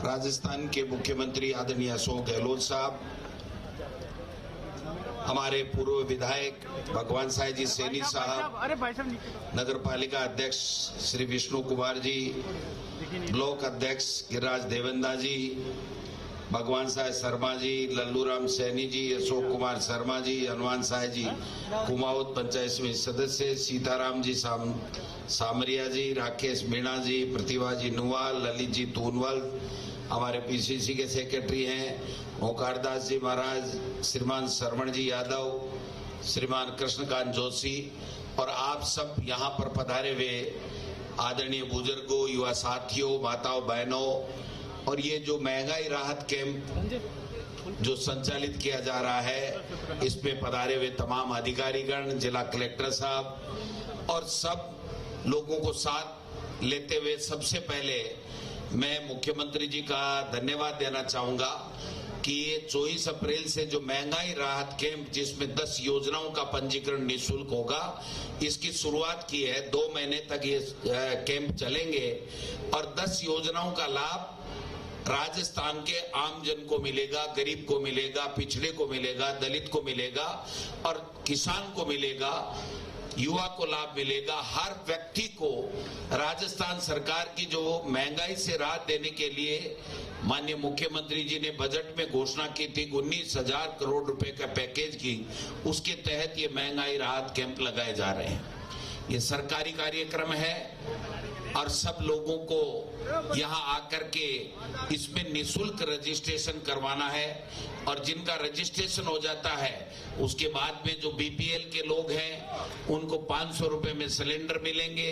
राजस्थान के मुख्यमंत्री आदरणीय अशोक गहलोत साहब, हमारे पूर्व विधायक भगवान साई जी सैनी साहब, नगर पालिका अध्यक्ष श्री विष्णु कुमार जी, ब्लॉक अध्यक्ष गिरिराज देवेंदा जी, भगवान साय शर्मा जी, लल्लूराम सैनी जी, अशोक कुमार शर्मा जी, हनुमान साय जी, कुमाऊत पंचायत समिति सदस्य, सीताराम जी सामरिया जी, राकेश मीणा जी, प्रतिभा जी नुवाल, ललित जी तूनवल, हमारे पीसीसी के सेक्रेटरी हैं ओंकारदास जी महाराज, श्रीमान श्रवण जी यादव, श्रीमान कृष्णकांत जोशी और आप सब यहाँ पर पधारे हुए आदरणीय बुजुर्गों, युवा साथियों, माताओं, बहनों, और ये जो महंगाई राहत कैंप जो संचालित किया जा रहा है, इसमें पधारे हुए तमाम अधिकारीगण, जिला कलेक्टर साहब और सब लोगों को साथ लेते हुए सबसे पहले मैं मुख्यमंत्री जी का धन्यवाद देना चाहूंगा कि ये 24 अप्रैल से जो महंगाई राहत कैंप, जिसमें 10 योजनाओं का पंजीकरण निःशुल्क होगा, इसकी शुरुआत की है। 2 महीने तक ये कैंप चलेंगे और 10 योजनाओं का लाभ राजस्थान के आम जन को मिलेगा, गरीब को मिलेगा, पिछड़े को मिलेगा, दलित को मिलेगा और किसान को मिलेगा, युवा को लाभ मिलेगा। हर व्यक्ति को राजस्थान सरकार की जो महंगाई से राहत देने के लिए माननीय मुख्यमंत्री जी ने बजट में घोषणा की थी 19,000 करोड़ रुपए का पैकेज की, उसके तहत ये महंगाई राहत कैंप लगाए जा रहे हैं। ये सरकारी कार्यक्रम है और सब लोगों को यहाँ आकर के इसमें निःशुल्क रजिस्ट्रेशन करवाना है और जिनका रजिस्ट्रेशन हो जाता है उसके बाद में जो बीपीएल के लोग हैं उनको 500 रुपए में सिलेंडर मिलेंगे।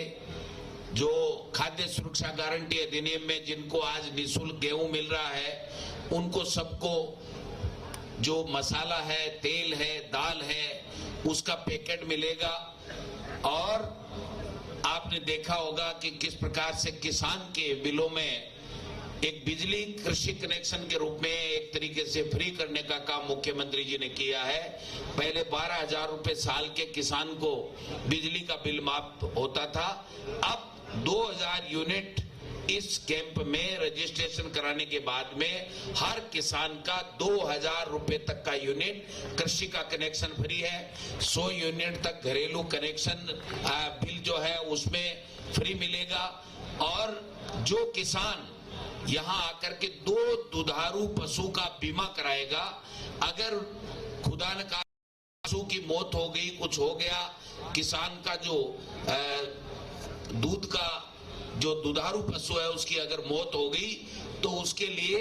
जो खाद्य सुरक्षा गारंटी अधिनियम में जिनको आज निःशुल्क गेहूं मिल रहा है, उनको सबको जो मसाला है, तेल है, दाल है, उसका पैकेट मिलेगा। और आपने देखा होगा कि किस प्रकार से किसान के बिलों में एक बिजली कृषि कनेक्शन के रूप में एक तरीके से फ्री करने का काम मुख्यमंत्री जी ने किया है। पहले 12,000 रुपए साल के किसान को बिजली का बिल माफ होता था, अब 2,000 यूनिट इस कैंप में रजिस्ट्रेशन कराने के बाद में हर किसान का 2,000 रुपए तक का यूनिट कृषि का कनेक्शन फ्री है। 100 यूनिट तक घरेलू कनेक्शन बिल जो है उसमें फ्री मिलेगा। और जो किसान यहाँ आकर के 2 दुधारू पशु का बीमा कराएगा, अगर खुदा न खास्ता पशु की मौत हो गई, कुछ हो गया, किसान का जो दूध का जो दुधारू पशु है उसकी अगर मौत हो गई तो उसके लिए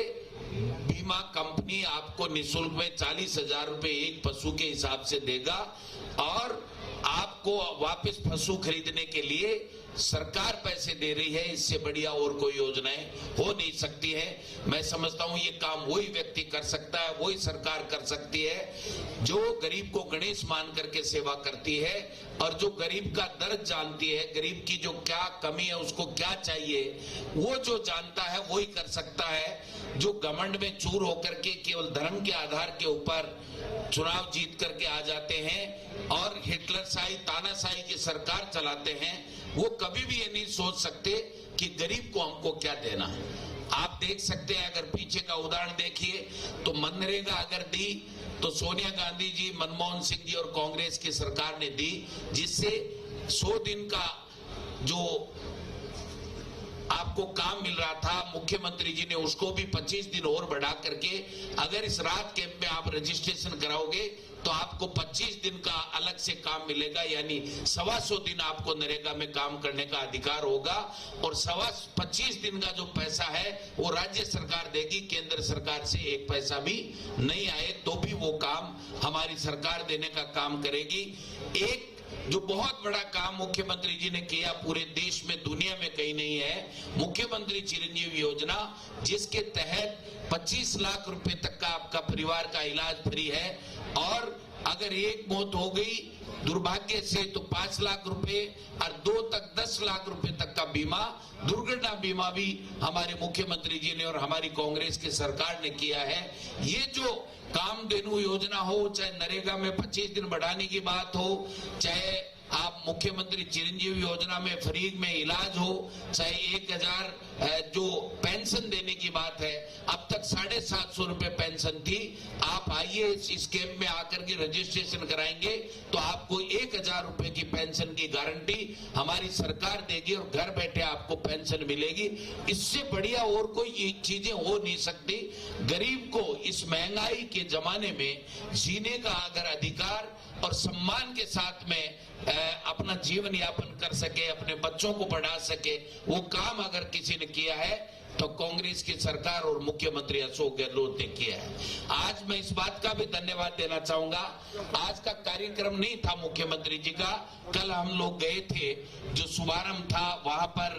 बीमा कंपनी आपको निःशुल्क में 40,000 रुपए एक पशु के हिसाब से देगा और आपको वापस पशु खरीदने के लिए सरकार पैसे दे रही है। इससे बढ़िया और कोई योजनाएं हो नहीं सकती है। मैं समझता हूं ये काम वही व्यक्ति कर सकता है, वही सरकार कर सकती है जो गरीब को गणेश मान करके सेवा करती है और जो गरीब का दर्द जानती है, गरीब की जो क्या कमी है, उसको क्या चाहिए, वो जो जानता है वही कर सकता है। जो घमंड में चूर होकर के केवल धर्म के आधार के ऊपर चुनाव जीत करके आ जाते हैं और हिटलरशाही, तानाशाही की सरकार चलाते हैं, वो कभी भी ये नहीं सोच सकते कि गरीब को हमको क्या देना है। आप देख सकते हैं, अगर पीछे का उदाहरण देखिए तो मनरेगा अगर दी तो सोनिया गांधी जी, मनमोहन सिंह जी और कांग्रेस की सरकार ने दी, जिससे 100 दिन का जो आपको काम मिल रहा था, मुख्यमंत्री जी ने उसको भी 25 दिन और बढ़ा करके अगर इस राहत कैंप में आप रजिस्ट्रेशन कराओगे तो आपको 25 दिन का अलग से काम मिलेगा, यानी 125 दिन आपको नरेगा में काम करने का अधिकार होगा और 25 दिन का जो पैसा है वो राज्य सरकार देगी, केंद्र सरकार से एक पैसा भी नहीं आए तो भी वो काम हमारी सरकार देने का काम करेगी। एक जो बहुत बड़ा काम मुख्यमंत्री जी ने किया, पूरे देश में, दुनिया में कहीं नहीं है, मुख्यमंत्री चिरंजीवी योजना, जिसके तहत 25 लाख रुपए तक का आपका परिवार का इलाज फ्री है और अगर एक मौत हो गई दुर्भाग्य से तो 5 लाख रुपए और 2 तक 10 लाख रुपए तक का बीमा, दुर्घटना बीमा भी हमारे मुख्यमंत्री जी ने और हमारी कांग्रेस की सरकार ने किया है। ये जो कामधेनु योजना हो, चाहे नरेगा में 25 दिन बढ़ाने की बात हो, चाहे आप मुख्यमंत्री चिरंजीवी योजना में फ्री में इलाज हो, चाहे 1,000 जो पेंशन देने की की बात है, अब तक 750 रुपए पेंशन थी। आप आइए इस कैंप में आकर के रजिस्ट्रेशन कराएंगे तो आपको 1000 रुपए की पेंशन की गारंटी हमारी सरकार देगी और घर बैठे आपको पेंशन मिलेगी। इससे बढ़िया और कोई चीजें हो नहीं सकती। गरीब को इस महंगाई के जमाने में जीने का अगर अधिकार और सम्मान के साथ में अपना जीवन यापन कर सके, अपने बच्चों को पढ़ा सके, वो काम अगर किसी ने किया है तो कांग्रेस की सरकार और मुख्यमंत्री अशोक गहलोत ने किया है। आज मैं इस बात का भी धन्यवाद देना चाहूंगा, आज का कार्यक्रम नहीं था मुख्यमंत्री जी का, कल हम लोग गए थे, जो शुभारंभ था वहां पर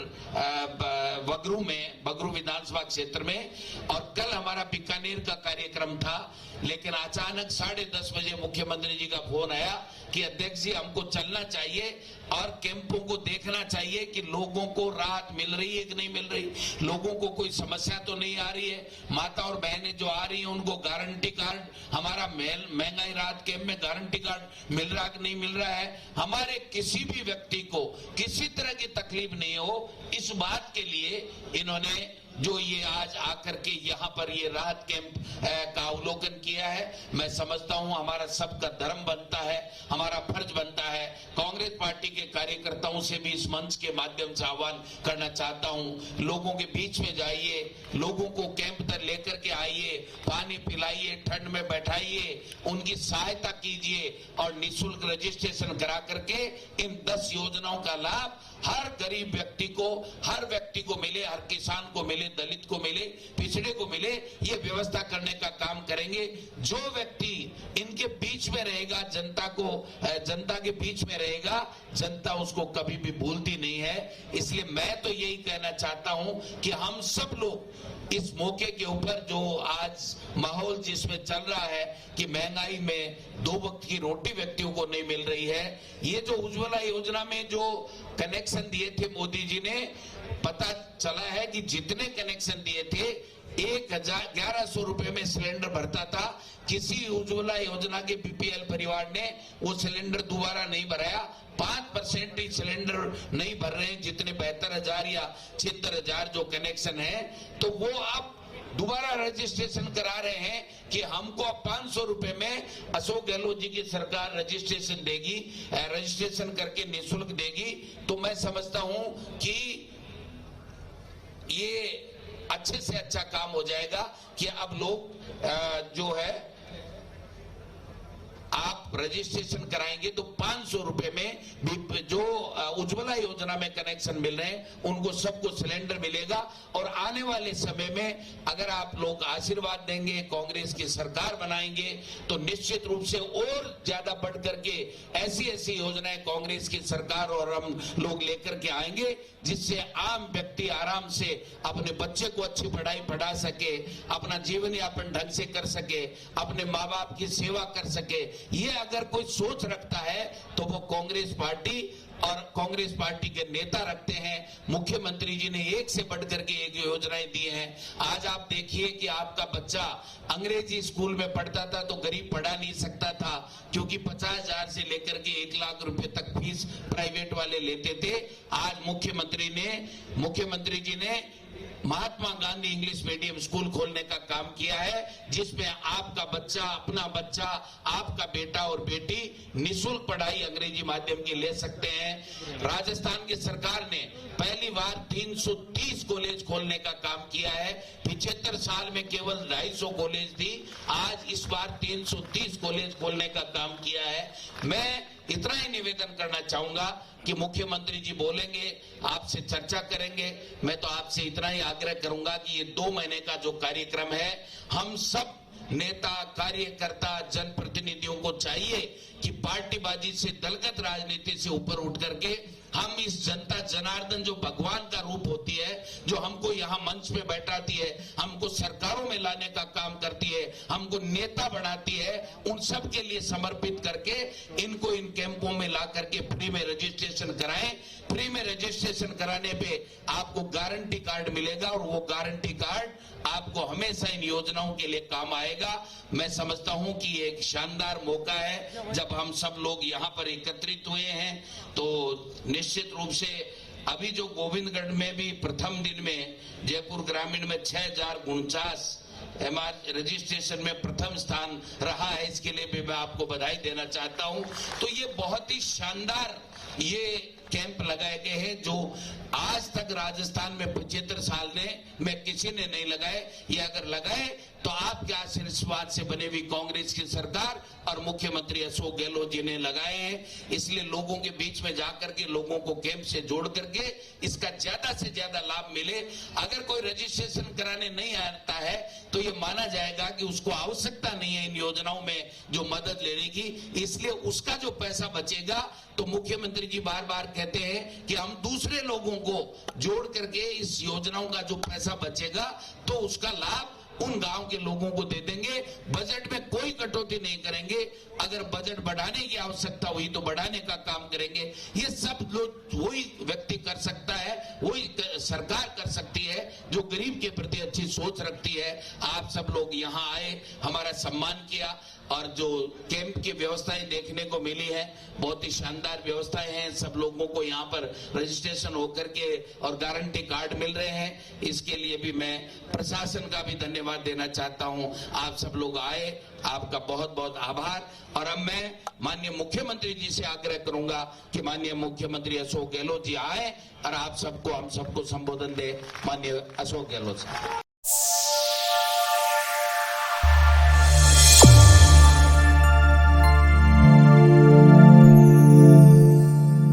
बगरू विधानसभा क्षेत्र में, और कल हमारा बीकानेर का कार्यक्रम था। लेकिन अचानक 10:30 बजे मुख्यमंत्री जी का फोन आया कि अध्यक्ष जी हमको चलना चाहिए और कैंपों को देखना चाहिए कि लोगों को राहत मिल रही है कि नहीं मिल रही, लोगों को कोई समस्या तो नहीं आ रही है, माता और बहनें जो आ रही हैं उनको गारंटी कार्ड, हमारा महंगाई राहत कैंप में गारंटी कार्ड मिल रहा कि नहीं मिल रहा है, हमारे किसी भी व्यक्ति को किसी तरह की तकलीफ नहीं हो, इस बात के लिए इन्होंने जो ये आज आकर के यहाँ पर ये राहत कैंप का अवलोकन किया है। मैं समझता हूँ हमारा सबका धर्म बनता है, हमारा फर्ज बनता है। कांग्रेस पार्टी के कार्यकर्ताओं से भी इस मंच के माध्यम से आह्वान करना चाहता हूँ, लोगों के बीच में जाइए, लोगों को कैंप तक लेकर के आइए, पानी पिलाइए, ठंड में बैठाइए, उनकी सहायता कीजिए और निःशुल्क रजिस्ट्रेशन करा करके इन 10 योजनाओं का लाभ हर गरीब व्यक्ति को मिले, हर किसान को मिले, दलित को मिले, पिछड़े को मिले, ये व्यवस्था करने का काम करेंगे। जो व्यक्ति इनके बीच में रहेगा, जनता के बीच में रहेगा, जनता उसको कभी भी भूलती नहीं है। इसलिए मैं तो यही कहना चाहता हूं कि हम सब लोग इस मौके के ऊपर जो आज माहौल जिसमें चल रहा है कि महंगाई में 2 वक्त की रोटी व्यक्तियों को नहीं मिल रही है, ये जो उज्ज्वला योजना में जो कनेक्शन दिए थे मोदी जी ने, पता चला है कि जितने कनेक्शन दिए थे 1100 रुपए में सिलेंडर भरता था। किसी उज्ज्वला योजना के बीपीएल परिवार ने वो सिलेंडर दोबारा नहीं भराया। 5% ही सिलेंडर नहीं भर रहे हैं, जितने 72,000 या 76,000 जो कनेक्शन है, तो वो आप दोबारा रजिस्ट्रेशन करा रहे हैं कि हमको अब 500 रुपए में अशोक गहलोत जी की सरकार रजिस्ट्रेशन देगी, रजिस्ट्रेशन करके निःशुल्क देगी। तो मैं समझता हूं कि ये अच्छे से अच्छा काम हो जाएगा कि अब लोग जो है आप रजिस्ट्रेशन कराएंगे तो 500 रुपए में जो उज्ज्वला योजना में कनेक्शन मिल रहे हैं उनको सबको सिलेंडर मिलेगा। और आने वाले समय में अगर आप लोग आशीर्वाद देंगे, कांग्रेस की सरकार बनाएंगे, तो निश्चित रूप से और ज्यादा बढ़ करके ऐसी योजनाएं कांग्रेस की सरकार और हम लोग लेकर के आएंगे, जिससे आम व्यक्ति आराम से अपने बच्चे को अच्छी पढ़ाई पढ़ा सके, अपना जीवन यापन ढंग से कर सके, अपने माँ बाप की सेवा कर सके। ये अगर कोई सोच रखता है तो वो कांग्रेस पार्टी और कांग्रेस पार्टी के नेता रखते हैं। मुख्यमंत्री जी ने एक से बढ़कर के एक योजनाएं दी हैं। आज आप देखिए कि आपका बच्चा अंग्रेजी स्कूल में पढ़ता था तो गरीब पढ़ा नहीं सकता था, क्योंकि 50,000 से लेकर के 1 लाख रुपए तक फीस प्राइवेट वाले लेते थे। आज मुख्यमंत्री जी ने Mahatma Gandhi English medium school खोलने का काम किया है, जिसमें आपका बच्चा, अपना बच्चा, आपका बेटा और बेटी निःशुल्क पढ़ाई अंग्रेजी माध्यम की ले सकते हैं। राजस्थान की सरकार ने पहली बार 330 कॉलेज खोलने का काम किया है। 75 साल में केवल 250 कॉलेज थी, आज इस बार 330 कॉलेज खोलने का काम किया है। मैं इतना ही निवेदन करना चाहूंगा कि मुख्यमंत्री जी बोलेंगे, आपसे चर्चा करेंगे। मैं तो आपसे इतना ही आग्रह करूंगा कि ये 2 महीने का जो कार्यक्रम है, हम सब नेता, कार्यकर्ता, जनप्रतिनिधियों को चाहिए कि पार्टीबाजी से, दलगत राजनीति से ऊपर उठ करके हम इस जनता जनार्दन जो भगवान का रूप होती है, जो हमको यहाँ मंच पे बैठाती है, हमको सरकारों में लाने का काम करती है, हमको नेता बनाती है, उन सब के लिए समर्पित करके इनको इन कैंपों में ला करके फ्री में रजिस्ट्रेशन कराएं। फ्री में रजिस्ट्रेशन कराने पे आपको गारंटी कार्ड मिलेगा और वो गारंटी कार्ड आपको हमेशा इन योजनाओं के लिए काम आएगा। मैं समझता हूं कि ये एक शानदार मौका है, जब हम सब लोग यहाँ पर एकत्रित हुए हैं तो निश्चित रूप से अभी जो गोविंदगढ़ में भी प्रथम दिन में जयपुर ग्रामीण में 6049 एमआर रजिस्ट्रेशन में प्रथम स्थान रहा है, इसके लिए भी मैं आपको बधाई देना चाहता हूं। तो ये बहुत ही शानदार ये कैंप लगाए गए हैं जो आज तक राजस्थान में 75 साल में किसी ने नहीं लगाए। ये अगर लगाए तो आपके आशीर्वाद से बने हुई कांग्रेस की सरकार और मुख्यमंत्री अशोक गहलोत जी ने लगाए हैं। इसलिए लोगों के बीच में जाकर के लोगों को कैंप से जोड़ करके इसका ज्यादा से ज्यादा लाभ मिले। अगर कोई रजिस्ट्रेशन कराने नहीं आता है तो ये माना जाएगा कि उसको आवश्यकता नहीं है इन योजनाओं में जो मदद लेने की, इसलिए उसका जो पैसा बचेगा तो मुख्यमंत्री जी बार बार कहते हैं कि हम दूसरे लोगों को जोड़ करके इस योजनाओं का जो पैसा बचेगा तो उसका लाभ उन गांव के लोगों को दे देंगे। बजट में कोई कटौती नहीं करेंगे। अगर बजट बढ़ाने की आवश्यकता हुई तो बढ़ाने का काम करेंगे। ये सब लोग वही व्यक्ति कर सकता है, वही सरकार कर सकती है जो गरीब के प्रति अच्छी सोच रखती है। आप सब लोग यहाँ आए, हमारा सम्मान किया और जो कैंप की व्यवस्थाएं देखने को मिली है बहुत ही शानदार व्यवस्थाएं हैं। सब लोगों को यहाँ पर रजिस्ट्रेशन होकर के और गारंटी कार्ड मिल रहे हैं। इसके लिए भी मैं प्रशासन का भी धन्यवाद देना चाहता हूँ। आप सब लोग आए, आपका बहुत बहुत आभार। और अब मैं माननीय मुख्यमंत्री जी से आग्रह करूंगा कि माननीय मुख्यमंत्री अशोक गहलोत जी आए और आप सबको हम सबको संबोधन दे। माननीय अशोक गहलोत साहब।